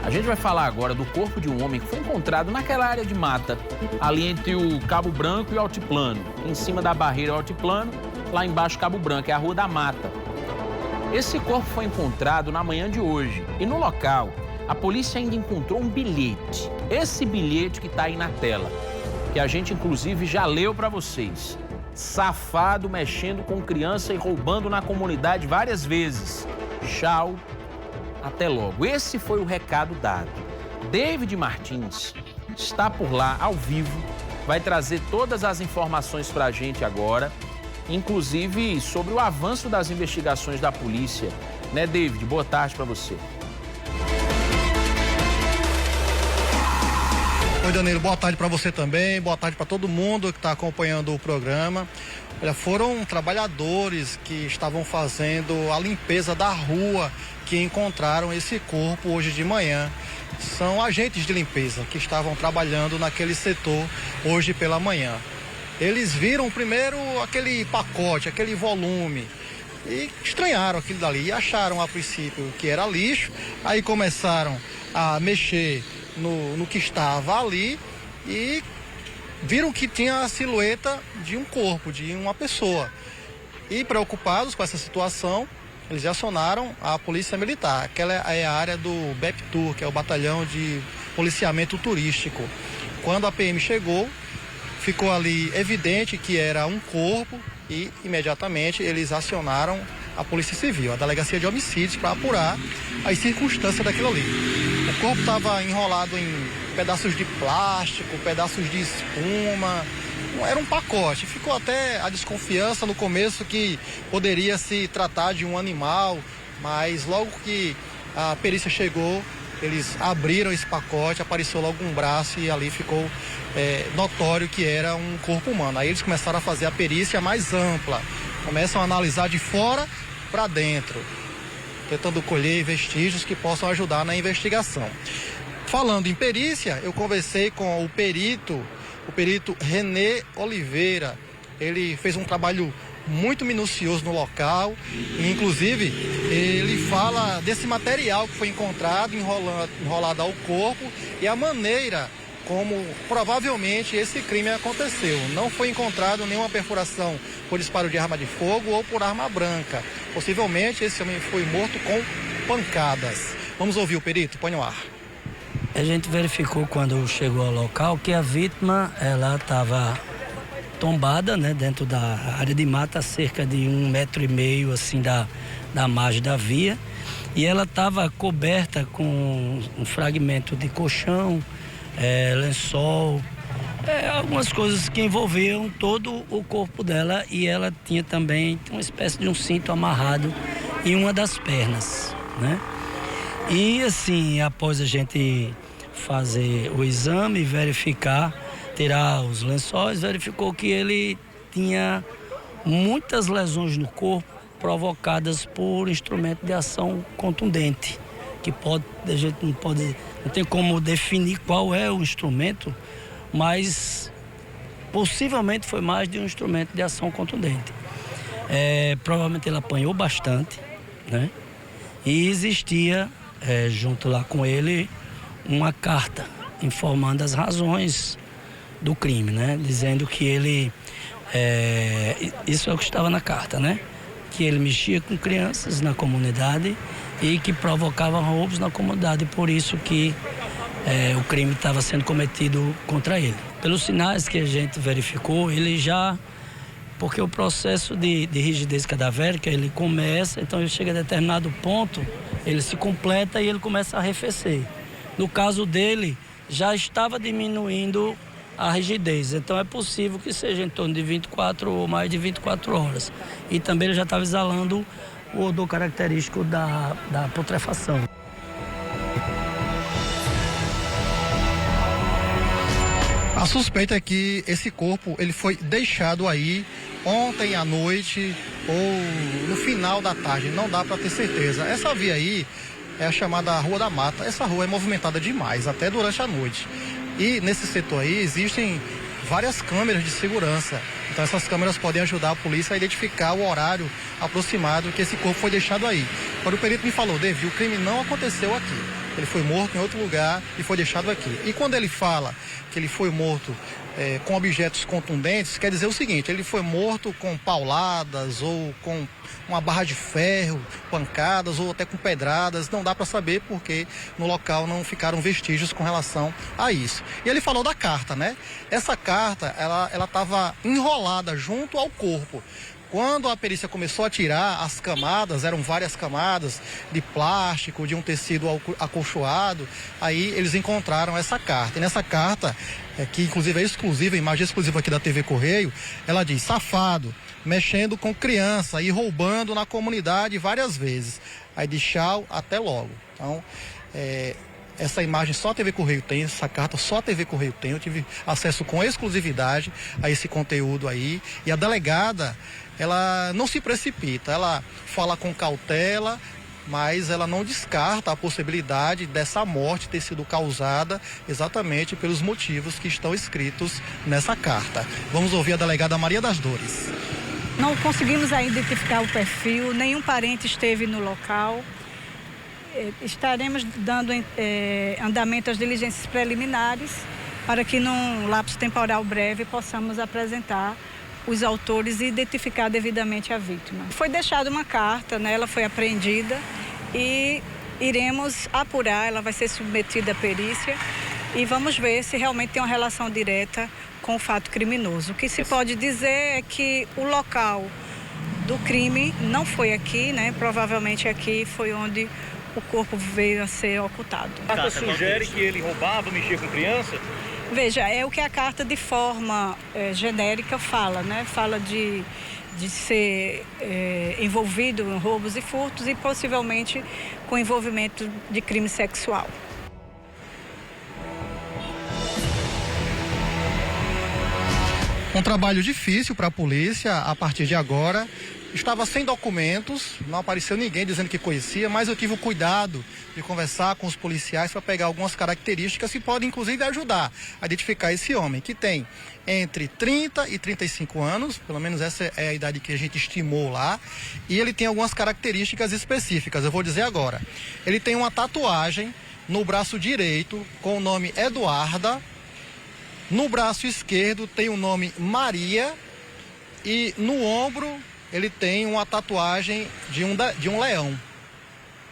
A gente vai falar agora do corpo de um homem que foi encontrado naquela área de mata, ali entre o Cabo Branco e o Altiplano, em cima da barreira Altiplano, lá embaixo Cabo Branco, é a Rua da Mata. Esse corpo foi encontrado na manhã de hoje e no local a polícia ainda encontrou um bilhete. Esse bilhete que está aí na tela, que a gente inclusive já leu para vocês. Safado mexendo com criança e roubando na comunidade várias vezes. Tchau, até logo. Esse foi o recado dado. David Martins está por lá ao vivo, vai trazer todas as informações para a gente agora, inclusive sobre o avanço das investigações da polícia. Né, David? Boa tarde para você. Oi, Danilo, boa tarde para você também, boa tarde para todo mundo que está acompanhando o programa. Olha, foram trabalhadores que estavam fazendo a limpeza da rua que encontraram esse corpo hoje de manhã. São agentes de limpeza que estavam trabalhando naquele setor hoje pela manhã. Eles viram primeiro aquele pacote, aquele volume e estranharam aquilo dali e acharam a princípio que era lixo, aí começaram a mexer no que estava ali e viram que tinha a silhueta de um corpo, de uma pessoa. E preocupados com essa situação, eles acionaram a polícia militar. Aquela é a área do BEPTUR, que é o Batalhão de Policiamento Turístico. Quando a PM chegou, ficou ali evidente que era um corpo e imediatamente eles acionaram a Polícia Civil, a Delegacia de Homicídios, para apurar as circunstâncias daquilo ali. O corpo estava enrolado em pedaços de plástico, pedaços de espuma, era um pacote. Ficou até a desconfiança no começo que poderia se tratar de um animal, mas logo que a perícia chegou, eles abriram esse pacote, apareceu logo um braço e ali ficou notório que era um corpo humano. Aí eles começaram a fazer a perícia mais ampla, começam a analisar de fora para dentro, tentando colher vestígios que possam ajudar na investigação. Falando em perícia, eu conversei com o perito René Oliveira. Ele fez um trabalho muito minucioso no local e, inclusive, ele fala desse material que foi encontrado enrolado ao corpo e a maneira como provavelmente esse crime aconteceu. Não foi encontrado nenhuma perfuração por disparo de arma de fogo ou por arma branca. Possivelmente esse homem foi morto com pancadas. Vamos ouvir o perito, põe no ar. A gente verificou quando chegou ao local que a vítima ela estava tombada, né, dentro da área de mata, cerca de 1,5 metro assim da margem da via, e ela estava coberta com um fragmento de colchão, lençol, algumas coisas que envolviam todo o corpo dela, e ela tinha também uma espécie de um cinto amarrado em uma das pernas, né? E assim, após a gente fazer o exame, verificar, tirar os lençóis, verificou que ele tinha muitas lesões no corpo provocadas por instrumento de ação contundente, que a gente não tem como definir qual é o instrumento, mas possivelmente foi mais de um instrumento de ação contundente. Provavelmente ele apanhou bastante, né? E existia junto lá com ele uma carta informando as razões do crime, né? Dizendo que ele, isso é o que estava na carta, né? Que ele mexia com crianças na comunidade e que provocava roubos na comunidade, por isso que o crime estava sendo cometido contra ele. Pelos sinais que a gente verificou, ele já, porque o processo de rigidez cadavérica, ele começa, então ele chega a determinado ponto, ele se completa e ele começa a arrefecer. No caso dele, já estava diminuindo a rigidez, então é possível que seja em torno de 24 ou mais de 24 horas. E também ele já estava exalando o odor característico da putrefação. A suspeita é que esse corpo ele foi deixado aí ontem à noite ou no final da tarde, não dá para ter certeza. Essa via aí é a chamada Rua da Mata. Essa rua é movimentada demais, até durante a noite. E nesse setor aí existem várias câmeras de segurança. Então essas câmeras podem ajudar a polícia a identificar o horário aproximado que esse corpo foi deixado aí. Quando o perito me falou, David, o crime não aconteceu aqui. ele foi morto em outro lugar e foi deixado aqui. E quando ele fala que ele foi morto com objetos contundentes, quer dizer o seguinte: ele foi morto com pauladas ou com uma barra de ferro, pancadas ou até com pedradas. Não dá para saber porque no local não ficaram vestígios com relação a isso. E ele falou da carta, né? Essa carta, ela estava enrolada junto ao corpo. Quando a perícia começou a tirar as camadas, eram várias camadas de plástico, de um tecido acolchoado, aí eles encontraram essa carta. E nessa carta, que inclusive é exclusiva, imagem exclusiva aqui da TV Correio, ela diz: safado, mexendo com criança e roubando na comunidade várias vezes. Aí diz tchau, até logo. Então, essa imagem só a TV Correio tem, essa carta só a TV Correio tem. Eu tive acesso com exclusividade a esse conteúdo aí. E a delegada, ela não se precipita, ela fala com cautela, mas ela não descarta a possibilidade dessa morte ter sido causada exatamente pelos motivos que estão escritos nessa carta. Vamos ouvir a delegada Maria das Dores. Não conseguimos ainda identificar o perfil, nenhum parente esteve no local. Estaremos dando andamento às diligências preliminares para que num lapso temporal breve possamos apresentar os autores e identificar devidamente a vítima. Foi deixada uma carta, né? Ela foi apreendida e iremos apurar, ela vai ser submetida à perícia e vamos ver se realmente tem uma relação direta com o fato criminoso. O que se pode dizer é que o local do crime não foi aqui, né? Provavelmente aqui foi onde o corpo veio a ser ocultado. A carta sugere que ele roubava, mexia com criança? Veja, é o que a carta de forma genérica fala, né? Fala de ser envolvido em roubos e furtos e possivelmente com envolvimento de crime sexual. Um trabalho difícil para a polícia a partir de agora. Estava sem documentos, não apareceu ninguém dizendo que conhecia, mas eu tive o cuidado de conversar com os policiais para pegar algumas características que podem inclusive ajudar a identificar esse homem, que tem entre 30 e 35 anos, pelo menos essa é a idade que a gente estimou lá, e ele tem algumas características específicas, eu vou dizer agora. Ele tem uma tatuagem no braço direito com o nome Eduarda, no braço esquerdo tem o nome Maria e no ombro ele tem uma tatuagem de um leão.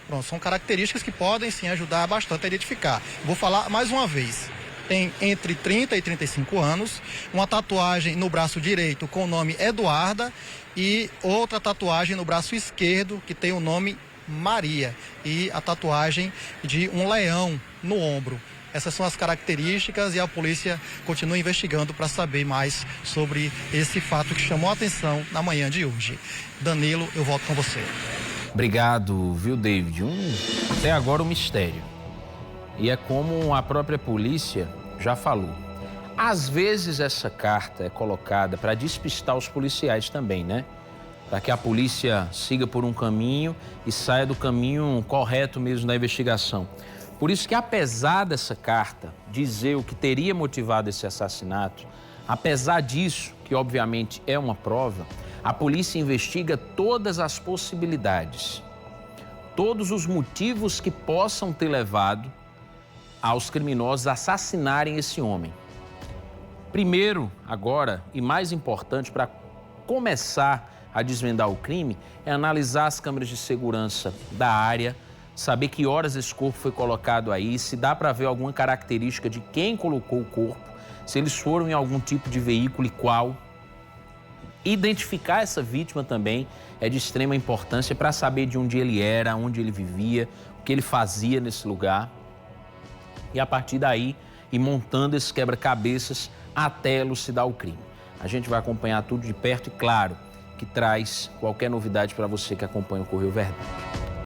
Pronto, são características que podem sim ajudar bastante a identificar. Vou falar mais uma vez. Tem entre 30 e 35 anos, uma tatuagem no braço direito com o nome Eduarda e outra tatuagem no braço esquerdo que tem o nome Maria e a tatuagem de um leão no ombro. Essas são as características e a polícia continua investigando para saber mais sobre esse fato que chamou a atenção na manhã de hoje. Danilo, eu volto com você. Obrigado, viu, David? Até agora um mistério. E é como a própria polícia já falou. Às vezes essa carta é colocada para despistar os policiais também, né? Para que a polícia siga por um caminho e saia do caminho correto mesmo da investigação. Por isso que, apesar dessa carta dizer o que teria motivado esse assassinato, apesar disso, que obviamente é uma prova, a polícia investiga todas as possibilidades, todos os motivos que possam ter levado aos criminosos a assassinarem esse homem. Primeiro, agora, e mais importante para começar a desvendar o crime, é analisar as câmeras de segurança da área, saber que horas esse corpo foi colocado aí, se dá para ver alguma característica de quem colocou o corpo, se eles foram em algum tipo de veículo e qual. Identificar essa vítima também é de extrema importância para saber de onde ele era, onde ele vivia, o que ele fazia nesse lugar. E a partir daí, ir montando esses quebra-cabeças até elucidar o crime. A gente vai acompanhar tudo de perto e, claro, que traz qualquer novidade para você que acompanha o Correio Verdade.